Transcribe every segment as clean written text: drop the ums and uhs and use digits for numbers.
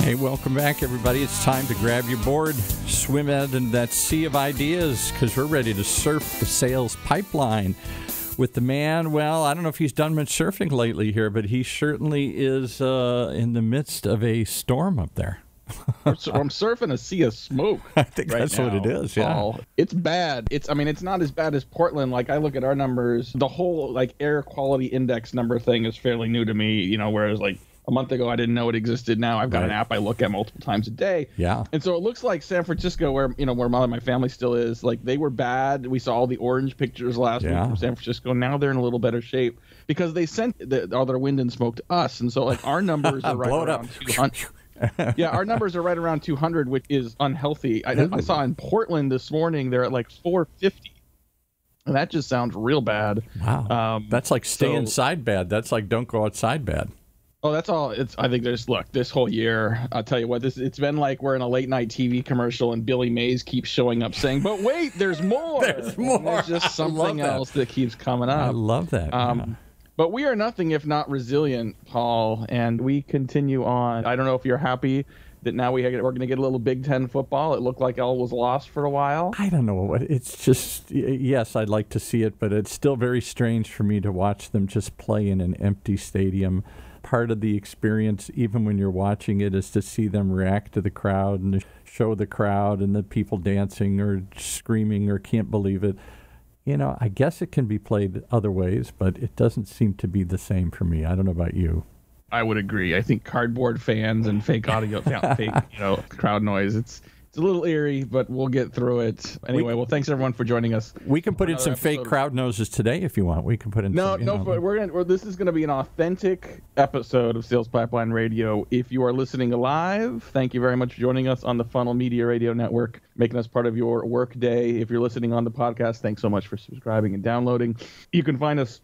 Hey, welcome back, everybody. It's time to grab your board, swim out in that sea of ideas, because we're ready to surf the sales pipeline with the man. Well, I don't know if he's done much surfing lately here, but he certainly is in the midst of a storm up there. I'm surfing a sea of smoke. I think right that's now, what it is. Yeah, Paul. It's bad. It's not as bad as Portland. Like, I look at our numbers, the whole like air quality index number thing is fairly new to me. Whereas like a month ago I didn't know it existed. Now I've got an app I look at multiple times a day. Yeah. And so it looks like San Francisco, where my family still is, like they were bad. We saw all the orange pictures last week from San Francisco. Now they're in a little better shape because they sent all their wind and smoke to us. And so like our numbers are right around 200. Yeah, our numbers are right around 200, which is unhealthy. I saw in Portland this morning they're at like 450, and that just sounds real bad. Wow, that's like stay inside bad. That's like don't go outside bad. Oh, that's all. I think this whole year, I'll tell you what, it's been like we're in a late night TV commercial and Billy Mays keeps showing up saying, "But wait, there's more." There's more. And there's just something else that keeps coming up. I love that. But we are nothing if not resilient, Paul, and we continue on. I don't know if you're happy that now we're going to get a little Big Ten football. It looked like all was lost for a while. I don't know. It's just, yes, I'd like to see it, but it's still very strange for me to watch them just play in an empty stadium. Part of the experience, even when you're watching it, is to see them react to the crowd and show the crowd and the people dancing or screaming or can't believe it. I guess it can be played other ways, but it doesn't seem to be the same for me. I don't know about you. I would agree. I think cardboard fans and fake audio, fake crowd noise. It's a little eerie, but we'll get through it. Anyway, well, thanks everyone for joining us. We can put in some fake crowd noises today if you want. We can put in this is going to be an authentic episode of Sales Pipeline Radio. If you are listening live, thank you very much for joining us on the Funnel Media Radio Network, making us part of your work day. If you're listening on the podcast, thanks so much for subscribing and downloading. You can find us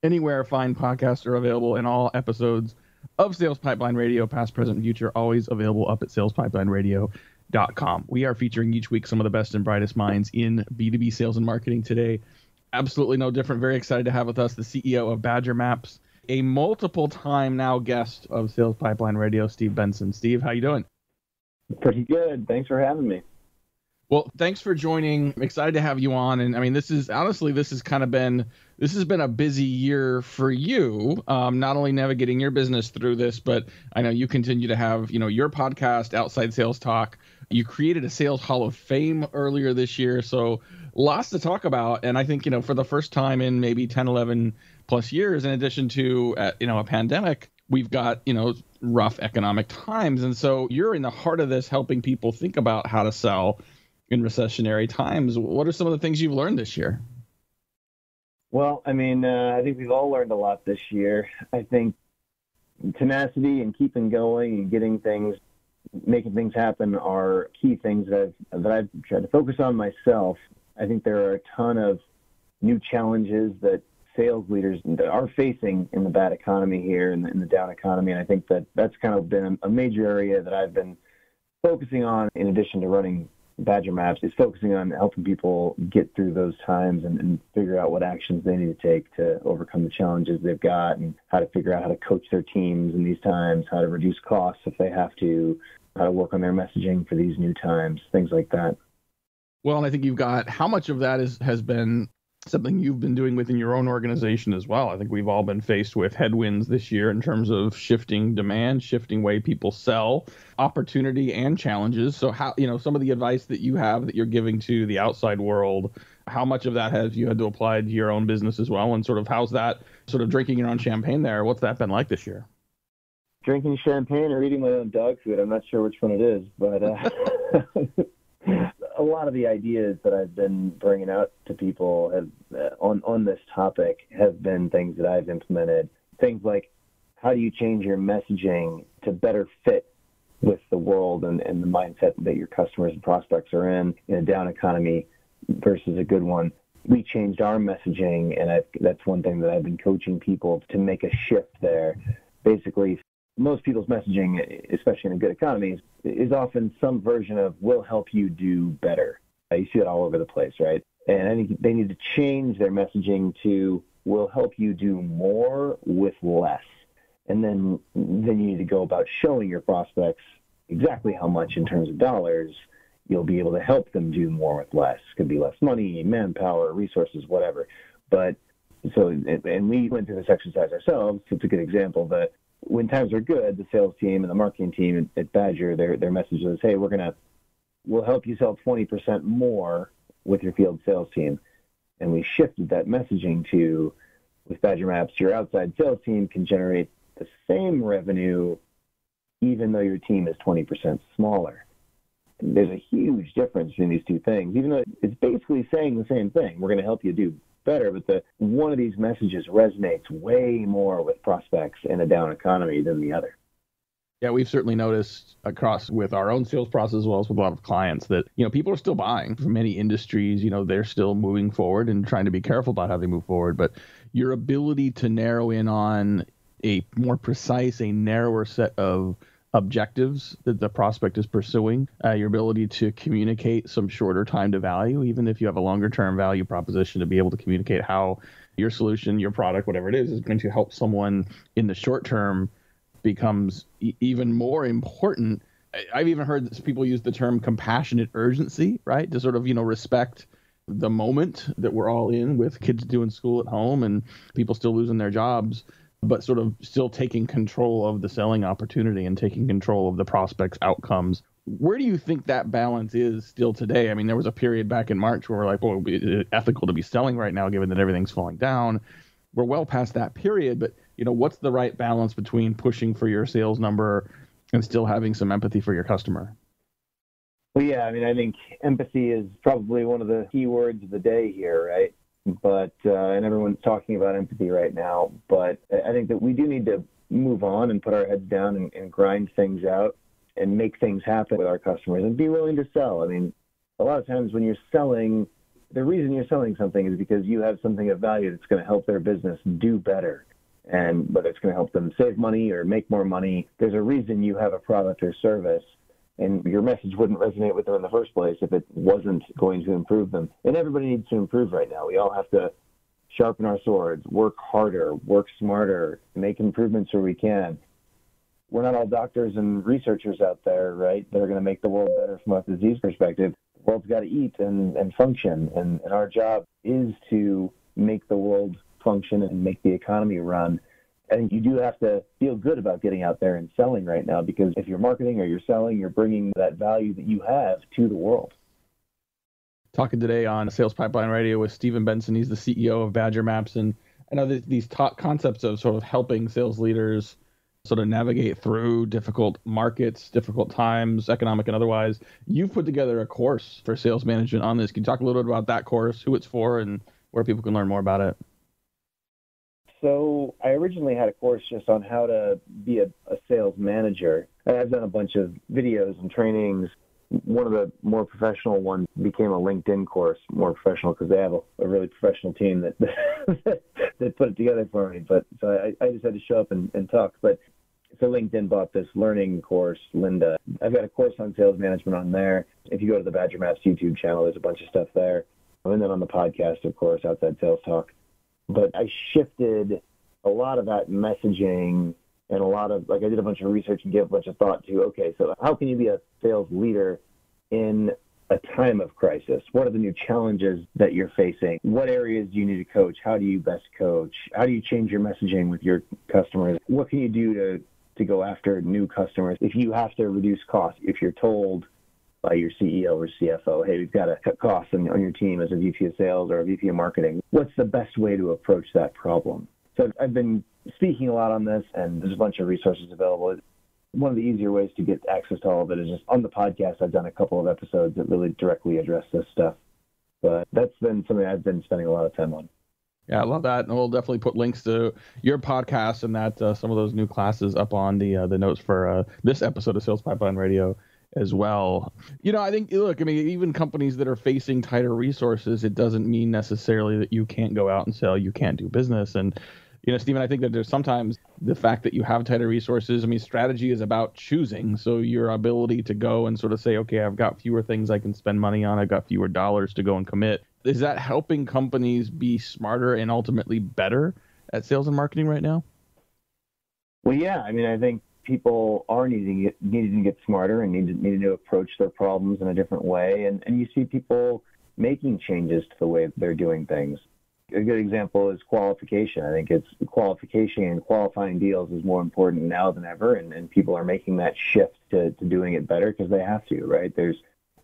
anywhere fine podcasts are available, and all episodes of Sales Pipeline Radio, past, present, future, always available up at salespipelineradio.com. We are featuring each week some of the best and brightest minds in B2B sales and marketing today. Absolutely no different. Very excited to have with us the CEO of Badger Maps, a multiple time now guest of Sales Pipeline Radio, Steve Benson. Steve, how you doing? Pretty good. Thanks for having me. Well, thanks for joining. I'm excited to have you on. And I mean, this has been a busy year for you, not only navigating your business through this, but I know you continue to have, your podcast, Outside Sales Talk. You created a Sales Hall of Fame earlier this year. So lots to talk about. And I think, for the first time in maybe 10, 11 plus years, in addition to, a pandemic, we've got, rough economic times. And so you're in the heart of this, helping people think about how to sell in recessionary times. What are some of the things you've learned this year? Well, I think we've all learned a lot this year. I think tenacity and keeping going and making things happen are key things that I've tried to focus on myself. I think there are a ton of new challenges that sales leaders are facing in the bad economy here, in the down economy. And I think that's kind of been a major area that I've been focusing on, in addition to running Badger Maps, is focusing on helping people get through those times and figure out what actions they need to take to overcome the challenges they've got, and how to figure out how to coach their teams in these times, how to reduce costs if they have to, how to work on their messaging for these new times, things like that. Well, and I think how much of that has been something you've been doing within your own organization as well. I think we've all been faced with headwinds this year in terms of shifting demand, shifting way people sell, opportunity and challenges. So how, some of the advice that you have that you're giving to the outside world, how much of that have you had to apply to your own business as well? And sort of how's that sort of drinking your own champagne there? What's that been like this year? Drinking champagne or eating my own dog food. I'm not sure which one it is, but a lot of the ideas that I've been bringing out to people on this topic have been things that I've implemented. Things like, how do you change your messaging to better fit with the world and the mindset that your customers and prospects are in a down economy versus a good one? We changed our messaging, and that's one thing that I've been coaching people to make a shift there. Basically, most people's messaging, especially in a good economy, is often some version of "will help you do better." You see it all over the place, right? And I think they need to change their messaging to "will help you do more with less." And then you need to go about showing your prospects exactly how much in terms of dollars, you'll be able to help them do more with less. It could be less money, manpower, resources, whatever. But so, and we went through this exercise ourselves. So it's a good example that when times are good, the sales team and the marketing team at Badger, their message is, hey, we'll help you sell 20% more with your field sales team. And we shifted that messaging to, with Badger Maps, your outside sales team can generate the same revenue even though your team is 20% smaller. There's a huge difference between these two things, even though it's basically saying the same thing. We're going to help you do better, but one of these messages resonates way more with prospects in a down economy than the other. Yeah, we've certainly noticed across with our own sales process as well as with a lot of clients that, people are still buying from many industries. They're still moving forward and trying to be careful about how they move forward. But your ability to narrow in on a more precise, a narrower set of objectives that the prospect is pursuing, your ability to communicate some shorter time to value, even if you have a longer term value proposition, to be able to communicate how your solution, your product, whatever it is going to help someone in the short term becomes even more important. I've even heard people use the term compassionate urgency, right? To sort of, respect the moment that we're all in with kids doing school at home and people still losing their jobs, but sort of still taking control of the selling opportunity and taking control of the prospect's outcomes. Where do you think that balance is still today? I mean, there was a period back in March where we're like, well, it's ethical to be selling right now, given that everything's falling down. We're well past that period, but what's the right balance between pushing for your sales number and still having some empathy for your customer? Well, yeah, I mean, I think empathy is probably one of the key words of the day here, right? But, and everyone's talking about empathy right now, but I think that we do need to move on and put our heads down and grind things out and make things happen with our customers and be willing to sell. I mean, a lot of times when you're selling, the reason you're selling something is because you have something of value that's going to help their business do better. And whether it's going to help them save money or make more money, there's a reason you have a product or service. And your message wouldn't resonate with them in the first place if it wasn't going to improve them. And everybody needs to improve right now. We all have to sharpen our swords, work harder, work smarter, make improvements where we can. We're not all doctors and researchers out there, right, that are going to make the world better from a disease perspective. The world's got to eat and function. And our job is to make the world function and make the economy run. I think you do have to feel good about getting out there and selling right now, because if you're marketing or you're selling, you're bringing that value that you have to the world. Talking today on Sales Pipeline Radio with Stephen Benson. He's the CEO of Badger Maps. And I know that these top concepts of sort of helping sales leaders sort of navigate through difficult markets, difficult times, economic and otherwise. You've put together a course for sales management on this. Can you talk a little bit about that course, who it's for, and where people can learn more about it? So I originally had a course just on how to be a sales manager. And I've done a bunch of videos and trainings. One of the more professional ones became a LinkedIn course, more professional because they have a really professional team that that put it together for me. But so I just had to show up and talk. But so LinkedIn bought this learning course, Linda. I've got a course on sales management on there. If you go to the Badger Maps YouTube channel, there's a bunch of stuff there. And then on the podcast, of course, Outside Sales Talk. But I shifted a lot of that messaging and a lot of, I did a bunch of research and gave a bunch of thought to, okay, so how can you be a sales leader in a time of crisis? What are the new challenges that you're facing? What areas do you need to coach? How do you best coach? How do you change your messaging with your customers? What can you do to go after new customers? If you have to reduce costs, if you're told by your CEO or CFO, hey, we've got to cut costs on your team as a VP of sales or a VP of marketing, what's the best way to approach that problem? So I've been speaking a lot on this, and there's a bunch of resources available. One of the easier ways to get access to all of it is just on the podcast. I've done a couple of episodes that really directly address this stuff. But that's been something I've been spending a lot of time on. Yeah, I love that. And we'll definitely put links to your podcast and that some of those new classes up on the notes for this episode of Sales Pipeline Radio as well. I think, look, even companies that are facing tighter resources, it doesn't mean necessarily that you can't go out and sell, you can't do business. And, Stephen, I think that there's sometimes the fact that you have tighter resources. Strategy is about choosing. So your ability to go and sort of say, okay, I've got fewer things I can spend money on. I've got fewer dollars to go and commit. Is that helping companies be smarter and ultimately better at sales and marketing right now? Well, yeah. I think people are needing to get smarter and needing to approach their problems in a different way. And you see people making changes to the way they're doing things. A good example is qualification. I think it's qualification and qualifying deals is more important now than ever, and people are making that shift to doing it better because they have to, right? There's,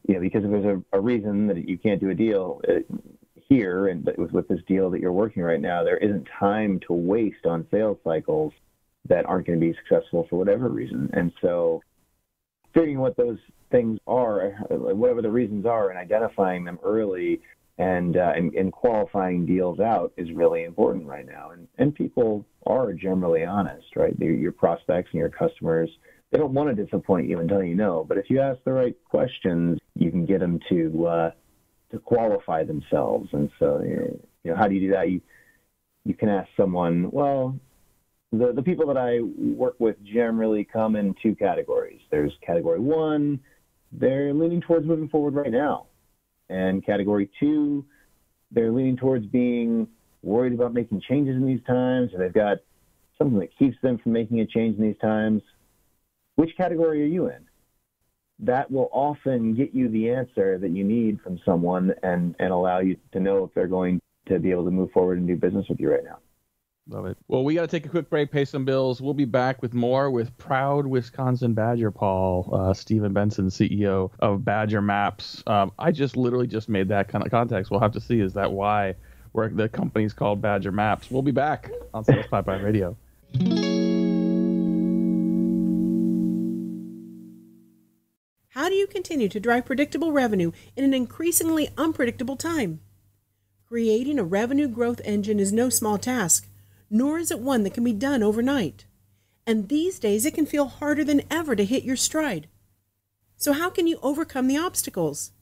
because if there's a reason that you can't do a deal here, and with this deal that you're working right now, there isn't time to waste on sales cycles that aren't going to be successful for whatever reason. And so figuring what those things are, whatever the reasons are, and identifying them early and qualifying deals out is really important right now. And people are generally honest, right? Your prospects and your customers, they don't want to disappoint you and tell you no. But if you ask the right questions, you can get them to qualify themselves. And so, how do you do that? You can ask someone, well, the people that I work with generally come in two categories. There's category one, they're leaning towards moving forward right now. And category two, they're leaning towards being worried about making changes in these times, or they've got something that keeps them from making a change in these times. Which category are you in? That will often get you the answer that you need from someone and allow you to know if they're going to be able to move forward and do business with you right now. Love it. Well, we got to take a quick break, pay some bills. We'll be back with more with proud Wisconsin Badger Paul, Stephen Benson, CEO of Badger Maps. I literally just made that kind of context. We'll have to see, is that why the company's called Badger Maps? We'll be back on Sales Pipeline Radio. How do you continue to drive predictable revenue in an increasingly unpredictable time? Creating a revenue growth engine is no small task, nor is it one that can be done overnight. And these days, it can feel harder than ever to hit your stride. So how can you overcome the obstacles?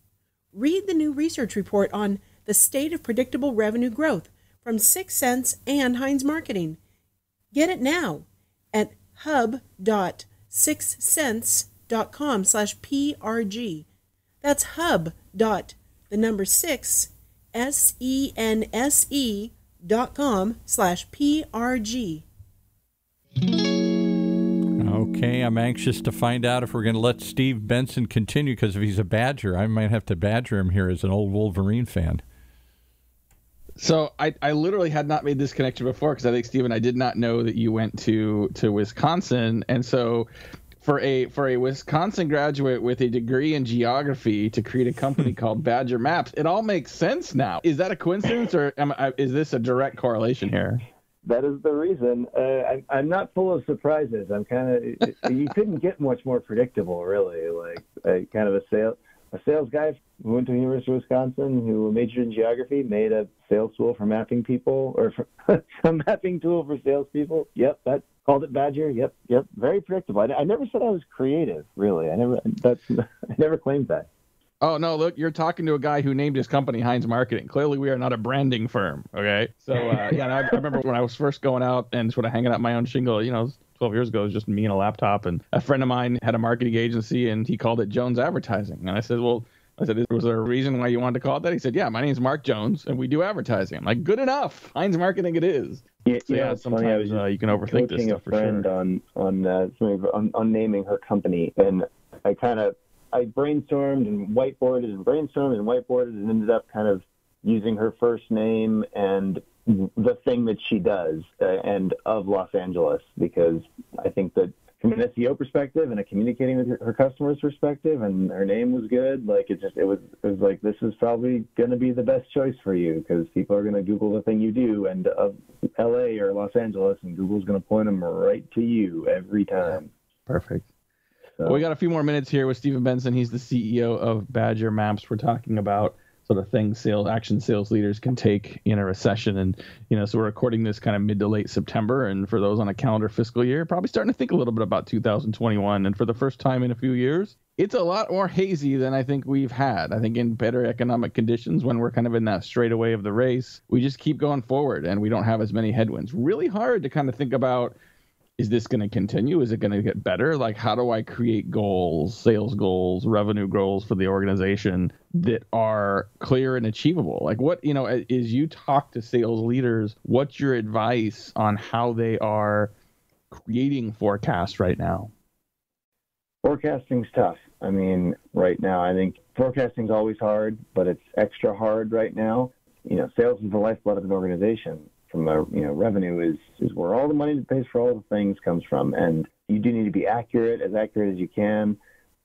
Read the new research report on the state of predictable revenue growth from 6 Sense and Heinz Marketing. Get it now at hub.6sense.com/PRG. That's hub.6 sense.com/PRG. Okay, I'm anxious to find out if we're going to let Steve Benson continue, because if he's a Badger, I might have to badger him here as an old Wolverine fan. So I literally had not made this connection before, because I think, Stephen, I did not know that you went to Wisconsin. And so for a Wisconsin graduate with a degree in geography to create a company called Badger Maps, it all makes sense now. Is that a coincidence, or is this a direct correlation here? That is the reason. I'm not full of surprises. I'm kind of, you couldn't get much more predictable, really. Like kind of a sales guy who went to the University of Wisconsin, who majored in geography, made a sales tool for mapping people, or a mapping tool for salespeople. Yep, that called it Badger. Yep. Very predictable. I never said I was creative, really. I never claimed that. Oh, no, look, you're talking to a guy who named his company Heinz Marketing. Clearly, we are not a branding firm, okay? So, I remember when I was first going out and sort of hanging out my own shingle, 12 years ago, it was just me and a laptop. And a friend of mine had a marketing agency, and he called it Jones Advertising. And I said, was there a reason why you wanted to call it that? He said, yeah, my name's Mark Jones, and we do advertising. I'm like, good enough. Heinz Marketing it is. Yeah, sometimes you can overthink this stuff for sure. Coaching a friend on naming her company, and I brainstormed and whiteboarded and ended up kind of using her first name and the thing that she does and of Los Angeles, because I think that from an SEO perspective and a communicating with her customers perspective, and her name was good. Like it was like, this is probably going to be the best choice for you, because people are going to Google the thing you do and of LA or Los Angeles, and Google's going to point them right to you every time. Perfect. So. Well, we got a few more minutes here with Stephen Benson. He's the CEO of Badger Maps. We're talking about sort of things sales leaders can take in a recession. And, so we're recording this kind of mid to late September. And for those on a calendar fiscal year, probably starting to think a little bit about 2021. And for the first time in a few years, it's a lot more hazy than I think we've had. I think in better economic conditions, when we're kind of in that straightaway of the race, we just keep going forward and we don't have as many headwinds. Really hard to kind of think about, is this going to continue? Is it going to get better? Like, how do I create goals, sales goals, revenue goals for the organization that are clear and achievable? Like, what, as you talk to sales leaders, what's your advice on how they are creating forecasts right now? Forecasting's tough. I mean, right now, I think forecasting's always hard, but it's extra hard right now. Sales is the lifeblood of an organization. From revenue is where all the money that pays for all the things comes from. And you do need to be as accurate as you can.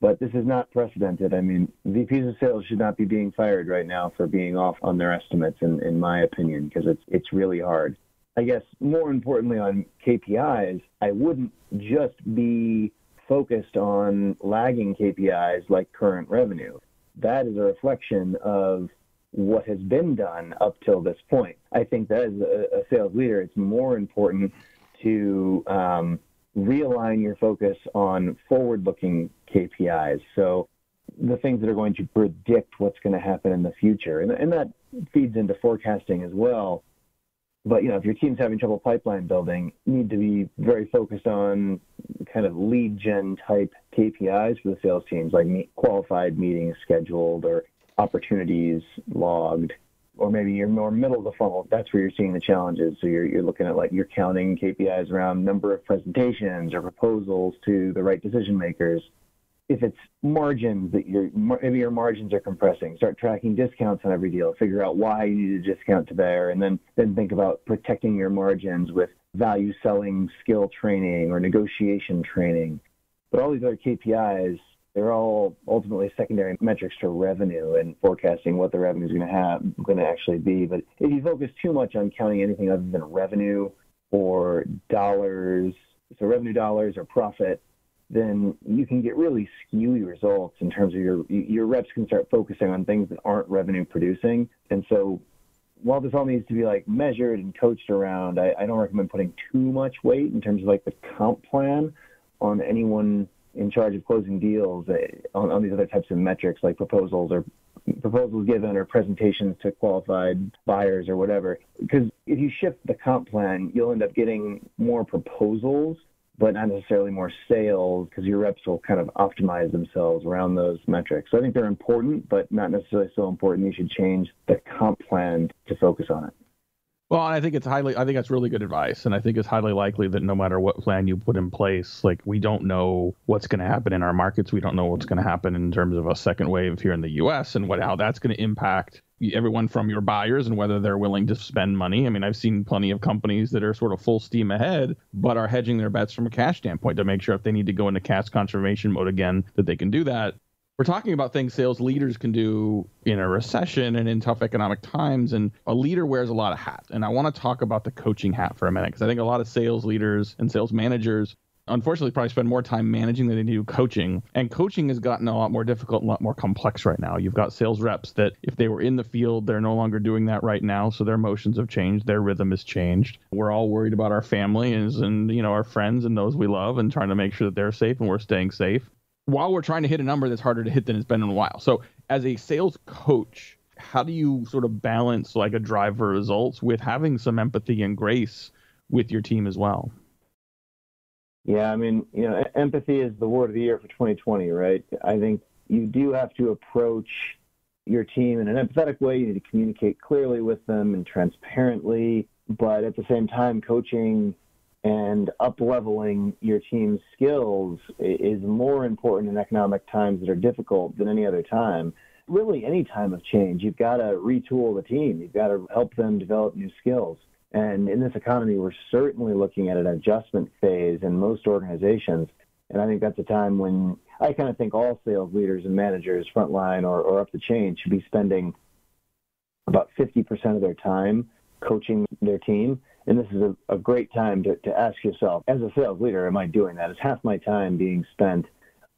But this is not precedented. I mean, VPs of sales should not be being fired right now for being off on their estimates, in my opinion, because it's really hard. I guess more importantly on KPIs, I wouldn't just be focused on lagging KPIs like current revenue. That is a reflection of what has been done up till this point. I think that as a sales leader, it's more important to realign your focus on forward-looking KPIs. So the things that are going to predict what's going to happen in the future. And that feeds into forecasting as well. But, if your team's having trouble pipeline building, you need to be very focused on kind of lead gen type KPIs for the sales teams, like qualified meetings scheduled or opportunities logged, or maybe you're more middle of the funnel. That's where you're seeing the challenges. So you're looking at you're counting KPIs around number of presentations or proposals to the right decision makers. If it's margins that maybe your margins are compressing, start tracking discounts on every deal, figure out why you need a discount to there, and then think about protecting your margins with value selling skill training or negotiation training. But all these other KPIs, they're all ultimately secondary metrics to revenue and forecasting what the revenue is going to actually be. But if you focus too much on counting anything other than revenue or dollars, so revenue dollars or profit, then you can get really skewy results in terms of your reps can start focusing on things that aren't revenue producing. And so while this all needs to be measured and coached around, I don't recommend putting too much weight in terms of the comp plan on anyone in charge of closing deals on these other types of metrics like proposals given or presentations to qualified buyers or whatever. Because if you shift the comp plan, you'll end up getting more proposals, but not necessarily more sales, because your reps will kind of optimize themselves around those metrics. So I think they're important, but not necessarily so important you should change the comp plan to focus on it. Well, I think that's really good advice. And I think it's highly likely that no matter what plan you put in place, we don't know what's going to happen in our markets. We don't know what's going to happen in terms of a second wave here in the U.S. and how that's going to impact everyone from your buyers and whether they're willing to spend money. I mean, I've seen plenty of companies that are sort of full steam ahead, but are hedging their bets from a cash standpoint to make sure if they need to go into cash conservation mode again, that they can do that. We're talking about things sales leaders can do in a recession and in tough economic times. And a leader wears a lot of hats. And I want to talk about the coaching hat for a minute, because I think a lot of sales leaders and sales managers, unfortunately, probably spend more time managing than they do coaching. And coaching has gotten a lot more difficult and a lot more complex right now. You've got sales reps that if they were in the field, they're no longer doing that right now. So their emotions have changed. Their rhythm has changed. We're all worried about our families and, our friends and those we love and trying to make sure that they're safe and we're staying safe, while we're trying to hit a number that's harder to hit than it's been in a while. So as a sales coach, how do you sort of balance a drive for results with having some empathy and grace with your team as well? Yeah, I mean, empathy is the word of the year for 2020, right? I think you do have to approach your team in an empathetic way. You need to communicate clearly with them and transparently, but at the same time, coaching and up-leveling your team's skills is more important in economic times that are difficult than any other time. Really, any time of change, you've got to retool the team. You've got to help them develop new skills. And in this economy, we're certainly looking at an adjustment phase in most organizations. And I think that's a time when I kind of think all sales leaders and managers, frontline or up the chain, should be spending about 50% of their time coaching their team. And this is a great time to ask yourself, as a sales leader, am I doing that? Is half my time being spent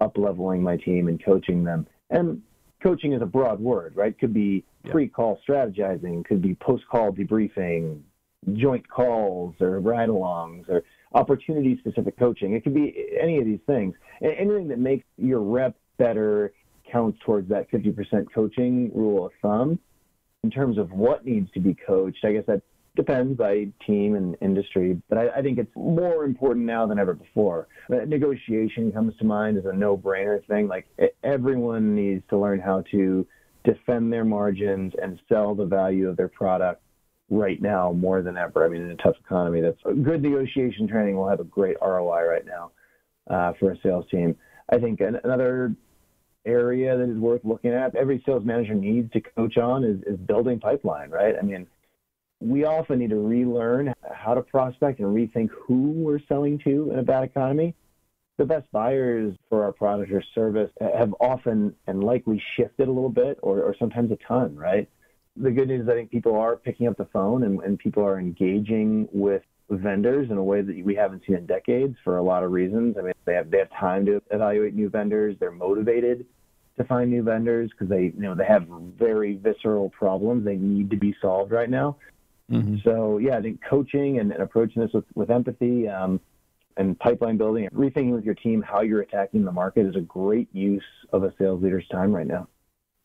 up-leveling my team and coaching them? And coaching is a broad word, right? Could be pre-call strategizing, could be post-call debriefing, joint calls or ride-alongs or opportunity-specific coaching. It could be any of these things. Anything that makes your rep better counts towards that 50% coaching rule of thumb. In terms of what needs to be coached, I guess that depends by team and industry, but I think it's more important now than ever before. Negotiation comes to mind as a no-brainer thing. Everyone needs to learn how to defend their margins and sell the value of their product right now more than ever. I mean, in a tough economy, that's good negotiation training will have a great ROI right now for a sales team. I think another area that is worth looking at, every sales manager needs to coach on, is building pipeline, right? I mean, we often need to relearn how to prospect and rethink who we're selling to in a bad economy. The best buyers for our product or service have often and likely shifted a little bit or sometimes a ton, right? The good news is I think people are picking up the phone and people are engaging with vendors in a way that we haven't seen in decades for a lot of reasons. I mean, they have time to evaluate new vendors. They're motivated to find new vendors because they have very visceral problems they need to be solved right now. Mm-hmm. So, yeah, I think coaching and approaching this with empathy and pipeline building and rethinking with your team how you're attacking the market is a great use of a sales leader's time right now.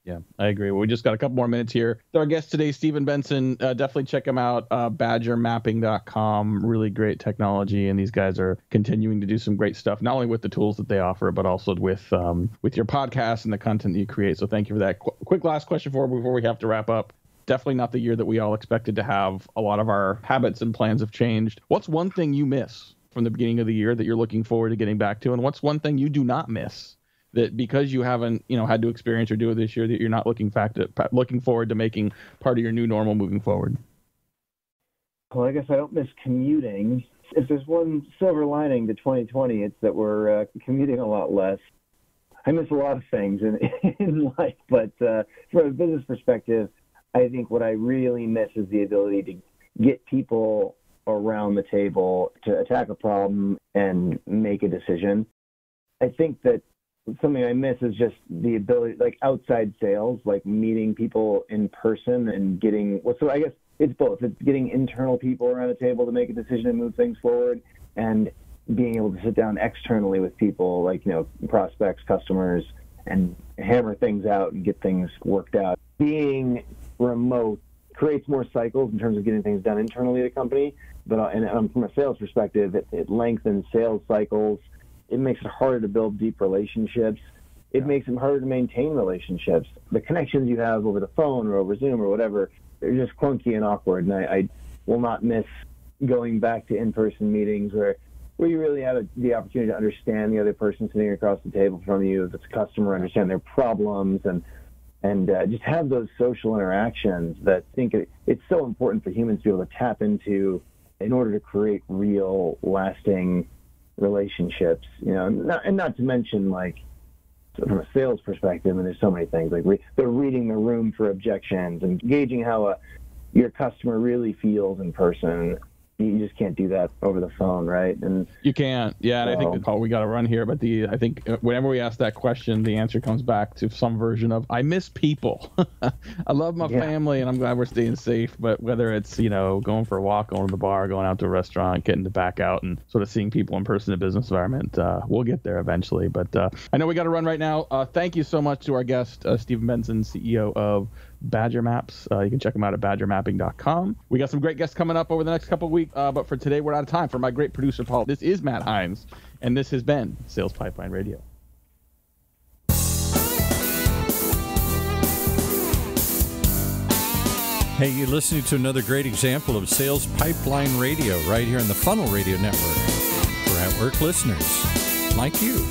Yeah, I agree. Well, we just got a couple more minutes here. Our guest today, Stephen Benson. Definitely check him out, badgermapping.com. Really great technology, and these guys are continuing to do some great stuff, not only with the tools that they offer, but also with your podcast and the content that you create. So thank you for that. Quick last question before we have to wrap up. Definitely not the year that we all expected to have. A lot of our habits and plans have changed. What's one thing you miss from the beginning of the year that you're looking forward to getting back to? And what's one thing you do not miss that because you haven't, had to experience or do it this year that you're not looking forward to making part of your new normal moving forward? Well, I guess I don't miss commuting. If there's one silver lining to 2020, it's that we're commuting a lot less. I miss a lot of things in life, but from a business perspective, I think what I really miss is the ability to get people around the table to attack a problem and make a decision. I think that something I miss is just the ability, like outside sales, like meeting people in person and so I guess it's both. It's getting internal people around a table to make a decision and move things forward, and being able to sit down externally with people like, prospects, customers, and hammer things out and get things worked out. Being remote creates more cycles in terms of getting things done internally at a company, but from a sales perspective, it lengthens sales cycles. It makes it harder to build deep relationships. It makes it harder to maintain relationships. The connections you have over the phone or over Zoom or whatever, they're just clunky and awkward. And I will not miss going back to in-person meetings where you really have the opportunity to understand the other person sitting across the table from you. If it's a customer, understand their problems and just have those social interactions that I think it's so important for humans to be able to tap into in order to create real, lasting relationships, and not to mention, like, from a sales perspective, and there's so many things, like they're reading the room for objections and gauging how your customer really feels in person. You just can't do that over the phone, right? And you can't. Yeah, and I think we got to run here, but I think whenever we ask that question, the answer comes back to some version of, I miss people. I love my family, and I'm glad we're staying safe, but whether it's, going for a walk, going to the bar, going out to a restaurant, getting to back out and sort of seeing people in person in a business environment, we'll get there eventually. But I know we got to run right now. Thank you so much to our guest, Stephen Benson, CEO of Badger Maps. You can check them out at badgermapping.com. We got some great guests coming up over the next couple of weeks, but for today, we're out of time. For my great producer, Paul, this is Matt Hines, and this has been Sales Pipeline Radio. Hey, you're listening to another great example of Sales Pipeline Radio right here on the Funnel Radio Network for at-work listeners like you.